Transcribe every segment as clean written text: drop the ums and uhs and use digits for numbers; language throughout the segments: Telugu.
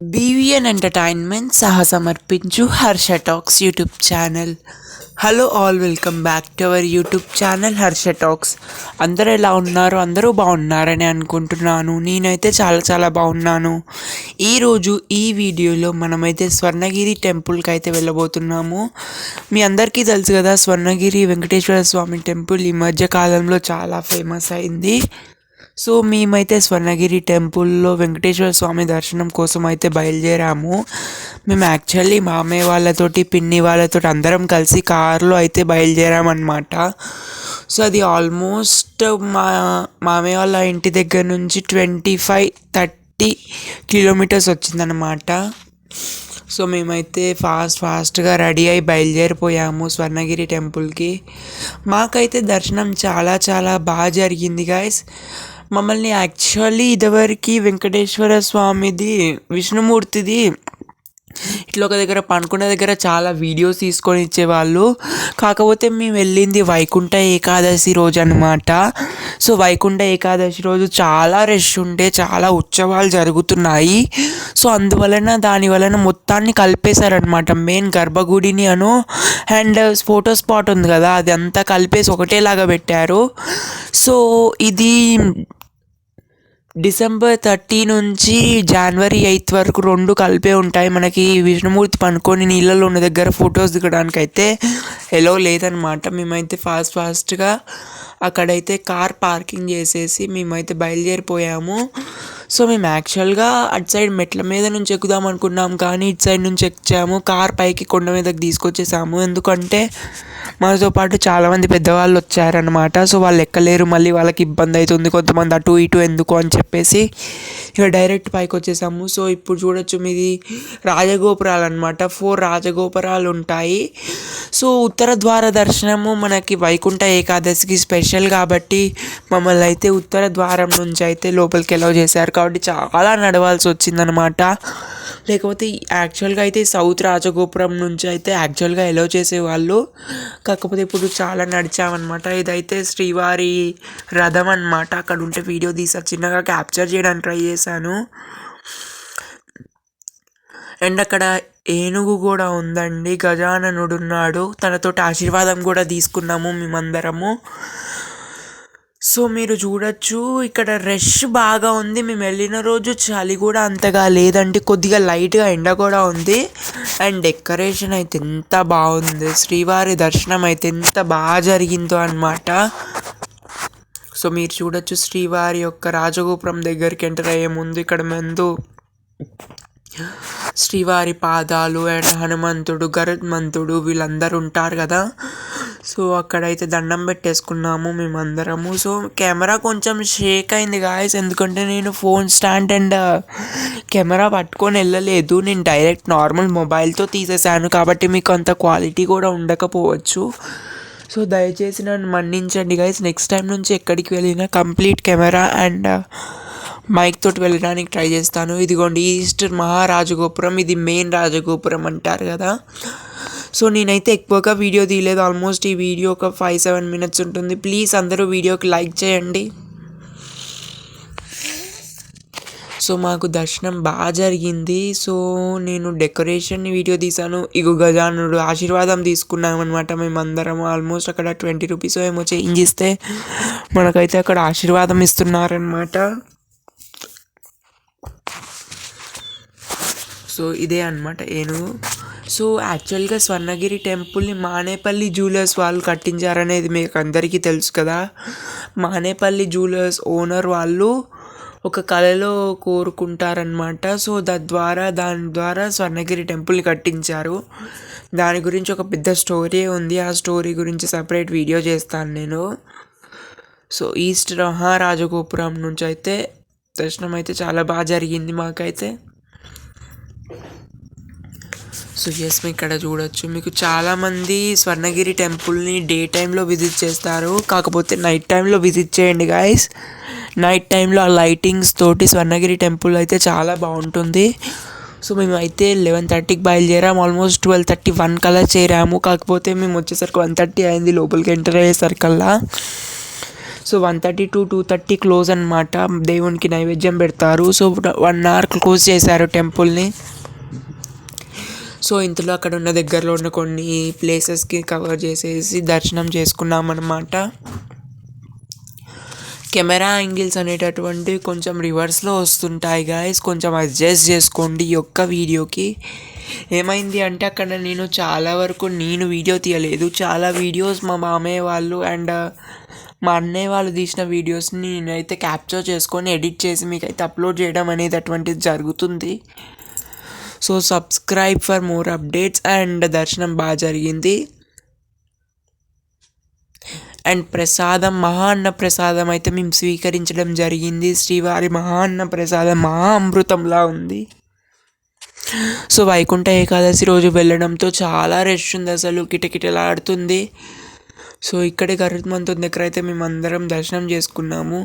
బీవీఎన్ ఎంటర్టైన్మెంట్ సహా సమర్పించు Harsha talks YouTube channel. Hello all, welcome back to our YouTube channel Harsha talks. అందరూ ఎలా ఉన్నారు? అందరూ బాగున్నారని అనుకుంటున్నాను. నేనైతే చాలా బాగున్నాను. ఈరోజు ఈ వీడియోలో మనమైతే స్వర్ణగిరి టెంపుల్కి అయితే వెళ్ళబోతున్నాము. మీ అందరికీ తెలుసు కదా, స్వర్ణగిరి వెంకటేశ్వర స్వామి టెంపుల్ ఈ మధ్య కాలంలో చాలా ఫేమస్ అయింది. సో మేమైతే స్వర్ణగిరి టెంపుల్లో వెంకటేశ్వర స్వామి దర్శనం కోసం అయితే బయలుదేరాము. మేము యాక్చువల్లీ మామయ్య వాళ్ళతోటి పిన్ని వాళ్ళతోటి అందరం కలిసి కారులో అయితే బయలుదేరామన్నమాట. సో అది ఆల్మోస్ట్ మా మామయ్య వాళ్ళ ఇంటి దగ్గర నుంచి 25-30 కిలోమీటర్స్ వచ్చిందనమాట. సో మేమైతే ఫాస్ట్గా రెడీ అయి బయలుదేరిపోయాము స్వర్ణగిరి టెంపుల్కి. మాకైతే దర్శనం చాలా బాగా జరిగింది గాయస్. మమ్మల్ని యాక్చువల్లీ ఇదివరకు వెంకటేశ్వర స్వామిది, విష్ణుమూర్తిది ఇట్లా ఒక దగ్గర పనుకున్న దగ్గర చాలా వీడియోస్ తీసుకొని ఇచ్చేవాళ్ళు. కాకపోతే మేము వెళ్ళింది వైకుంఠ ఏకాదశి రోజు అనమాట. సో వైకుంఠ ఏకాదశి రోజు చాలా రష్ ఉండే, చాలా ఉత్సవాలు జరుగుతున్నాయి. సో దాని వలన మొత్తాన్ని కలిపేశారనమాట. మెయిన్ గర్భగుడిని అండ్ ఫోటో స్పాట్ ఉంది కదా, అది అంతా కలిపేసి ఒకటేలాగా పెట్టారు. సో ఇది December 30 నుంచి January 8 వరకు 2 కలిపే ఉంటాయి. మనకి విష్ణుమూర్తి పనుకొని నీళ్ళలో ఉన్న దగ్గర ఫొటోస్ దిగడానికి అయితే ఎలో లేదనమాట. మేమైతే ఫాస్ట్గా అక్కడైతే కార్ పార్కింగ్ చేసేసి మేమైతే బయలుదేరిపోయాము. సో మేము యాక్చువల్గా అటు సైడ్ మెట్ల మీద నుంచి ఎక్కుదాం అనుకున్నాం, కానీ ఇటు సైడ్ నుంచి ఎక్కాము. కార్ పైకి కొండ మీదకి తీసుకొచ్చేసాము. ఎందుకంటే మనతో పాటు చాలామంది పెద్దవాళ్ళు వచ్చారనమాట. సో వాళ్ళు ఎక్కలేరు, మళ్ళీ వాళ్ళకి ఇబ్బంది అవుతుంది, కొంతమంది అటు ఇటు ఎందుకు అని చెప్పేసి ఇక డైరెక్ట్ పైకి వచ్చేసాము. సో ఇప్పుడు చూడొచ్చు, మీది రాజగోపురాలు అనమాట. 4 రాజగోపురాలు ఉంటాయి. సో ఉత్తర ద్వార దర్శనము మనకి వైకుంఠ ఏకాదశికి స్పెషల్ కాబట్టి మమ్మల్ని అయితే ఉత్తర ద్వారం నుంచి అయితే లోపలికి ఎలవ్ చేశారు. కాబట్టి చాలా నడవాల్సి వచ్చిందనమాట. లేకపోతే యాక్చువల్గా అయితే సౌత్ రాజగోపురం నుంచి అయితే యాక్చువల్గా ఎలవ్ చేసేవాళ్ళు, కాకపోతే ఇప్పుడు చాలా నడిచామన్నమాట. ఇదైతే శ్రీవారి రథం అన్నమాట. అక్కడ ఉంటే వీడియో తీసా, చిన్నగా క్యాప్చర్ చేయడానికి ట్రై చేశాను. అండ్ అక్కడ ఏనుగు కూడా ఉందండి, గజాననుడు ఉన్నాడు, తనతోటి ఆశీర్వాదం కూడా తీసుకున్నాము మేమందరము. సో మీరు చూడొచ్చు, ఇక్కడ రష్ బాగా ఉంది. మేము వెళ్ళిన రోజు చలి కూడా అంతగా లేదండి, కొద్దిగా లైట్గా ఎండ కూడా ఉంది. అండ్ డెకరేషన్ అయితే ఎంత బాగుంది, శ్రీవారి దర్శనం అయితే ఎంత బాగా జరిగిందో అన్నమాట. సో మీరు చూడొచ్చు, శ్రీవారి యొక్క రాజగోపురం దగ్గరికి ఎంటర్ అయ్యే ముందు ఇక్కడ ముందు శ్రీవారి పాదాలు అండ్ హనుమంతుడు, గరుత్మంతుడు వీళ్ళందరూ ఉంటారు కదా. సో అక్కడైతే దండం పెట్టేసుకున్నాము మేమందరము. సో కెమెరా కొంచెం షేక్ అయింది గాయస్, ఎందుకంటే నేను ఫోన్ స్టాండ్ అండ్ కెమెరా పట్టుకొని వెళ్ళలేదు. నేను డైరెక్ట్ నార్మల్ మొబైల్తో తీసేసాను, కాబట్టి మీకు అంత క్వాలిటీ కూడా ఉండకపోవచ్చు. సో దయచేసి నన్ను మన్నించండి గైస్. నెక్స్ట్ టైం నుంచి ఎక్కడికి వెళ్ళినా కంప్లీట్ కెమెరా అండ్ మైక్ తోటి వెళ్ళడానికి ట్రై చేస్తాను. ఇదిగోండి ఈస్ట్ మహారాజగోపురం, ఇది మెయిన్ రాజగోపురం అంటారు కదా. సో నేనైతే ఎక్కువగా వీడియో తీయలేదు, ఆల్మోస్ట్ ఈ వీడియో ఒక 5-7 minutes ఉంటుంది. ప్లీజ్ అందరూ వీడియోకి లైక్ చేయండి. సో మాకు దర్శనం బాగా జరిగింది. సో నేను డెకరేషన్ వీడియో తీసాను. ఇగో గజానుడు ఆశీర్వాదం తీసుకున్నాం అనమాట మేమందరం. ఆల్మోస్ట్ అక్కడ 20 రూపీస్ ఏమో చేంజ్ ఇస్తే మనకైతే అక్కడ ఆశీర్వాదం ఇస్తున్నారనమాట. సో ఇదే అనమాట ఏనుగు. సో యాక్చువల్గా స్వర్ణగిరి టెంపుల్ని మానేపల్లి జ్యువెలర్స్ వాళ్ళు కట్టించారనేది మీకు అందరికీ తెలుసు కదా. మానేపల్లి జ్యువెలర్స్ ఓనర్ వాళ్ళు ఒక కళలో కోరుకుంటారనమాట. సో దాని ద్వారా స్వర్ణగిరి టెంపుల్ని కట్టించారు. దాని గురించి ఒక పెద్ద స్టోరీ ఉంది, ఆ స్టోరీ గురించి సపరేట్ వీడియో చేస్తాను నేను. సో ఈస్ట్ మహారాజగోపురం నుంచి అయితే దర్శనం అయితే చాలా బాగా జరిగింది మాకైతే. సో ఎస్, మీ ఇక్కడ చూడొచ్చు, మీకు చాలామంది స్వర్ణగిరి టెంపుల్ని డే టైంలో విజిట్ చేస్తారు, కాకపోతే నైట్ టైంలో విజిట్ చేయండి గాయస్. నైట్ టైంలో ఆ లైటింగ్స్ తోటి స్వర్ణగిరి టెంపుల్ అయితే చాలా బాగుంటుంది. సో మేము అయితే 11:30కి బయలుదేరాము, ఆల్మోస్ట్ 12:31 కల్లా చేరాము. కాకపోతే మేము వచ్చేసరికి 1:30 అయింది లోపలికి ఎంటర్ అయ్యేసరికల్లా. సో 1:30 to 2:30 క్లోజ్ అనమాట. దేవునికి నైవేద్యం పెడతారు. సో 1 hour క్లోజ్ చేశారు టెంపుల్ని. సో ఇంతలో అక్కడ ఉన్న దగ్గరలో ఉన్న కొన్ని ప్లేసెస్కి కవర్ చేసేసి దర్శనం చేసుకున్నాం అనమాట. కెమెరా యాంగిల్స్ అనేటటువంటివి కొంచెం రివర్స్లో వస్తుంటాయి గాయస్, కొంచెం అడ్జస్ట్ చేసుకోండి ఈ ఒక్క వీడియోకి. ఏమైంది అంటే అక్కడ నేను చాలా వరకు వీడియో తీయలేదు. చాలా వీడియోస్ మా మామయ్య వాళ్ళు అండ్ మా అన్నయ్య వాళ్ళు తీసిన వీడియోస్ని నేనైతే క్యాప్చర్ చేసుకొని ఎడిట్ చేసి మీకైతే అప్లోడ్ చేయడం అనేది అటువంటిది జరుగుతుంది. So subscribe for more updates. And దర్శనం బాగా జరిగింది. అండ్ ప్రసాదం, మహా ప్రసాదం అయితే మేము స్వీకరించడం జరిగింది. శ్రీవారి మహా ప్రసాదం మహా అమృతంలా ఉంది. సో వైకుంఠ ఏకాదశి రోజు వెళ్ళడంతో చాలా రష్ ఉంది, అసలు కిటకిటలాడుతుంది. సో ఇక్కడే గరుత్మంతుని దగ్గర అయితే మేము అందరం దర్శనం చేసుకున్నాము.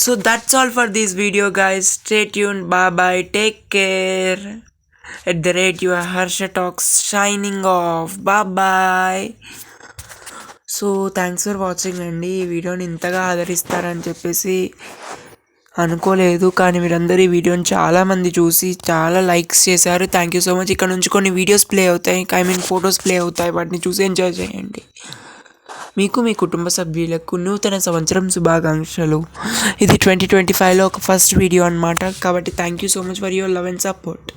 So that's all for this video guys. Stay tuned. Bye, take care. @your Harsha Talks signing off. Bye. So thanks for watching అండి. ఈ వీడియోని ఇంతగా ఆదరిస్తారని చెప్పేసి అనుకోలేదు, కానీ మీరందరూ ఈ వీడియోని చాలామంది చూసి చాలా లైక్స్ చేశారు. Thank you so much. ఇక్కడ నుంచి కొన్ని వీడియోస్ ప్లే అవుతాయి, ఫొటోస్ ప్లే అవుతాయి. వాటిని చూసి ఎంజాయ్ చేయండి. మీకు మీ కుటుంబ సభ్యులకు నూతన సంవత్సరం శుభాకాంక్షలు. ఇది 2025లో ఒక ఫస్ట్ వీడియో అనమాట. కాబట్టి thank you so much for your love and support.